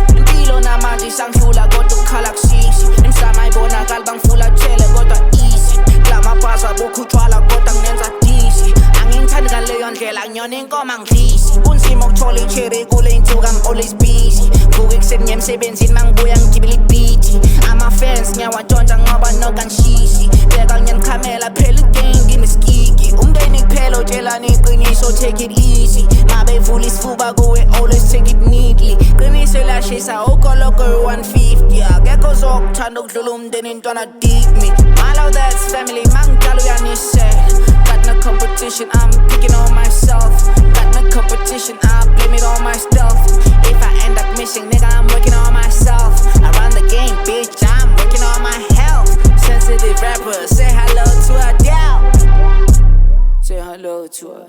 Impilo namanje sangidlula kodwa ukukhala kusisi. Emsama ibonakala bangifula tshele kodwa easy. Klamabhaza bukhutshwala kodwa nginenza dizzy. Angingithandi ngaleyo ndlela ngiyona inkomo angidlisi. Kunzima ukuthola icherry kule nsuku I'm always busy. Vuka ekuseni ngiye emsebenzini mangibuya ngigibela ibhithi. Ama-fans ngiyawatshontsha ngoba nokanshisi. Bheka ngiyanikhamela phela igang ngineskiki. Umndeni kuphela utshelani iqiniso take it easy. Mabevula isifuba kuwe always take it neatly. Qiniso lashisa ukoloko 150. Akekho ozokuthanda ukudlula umndeni intwana dig me. My love that's family mangijala uyanisela. Got no competition, I'm picking on myself. Got no competition, I blame it on myself. If I end up missing, nigga, I'm working on myself. I run the game, bitch, I'm working on my health. Sensitive rapper, say hello to Adele. Say hello to her.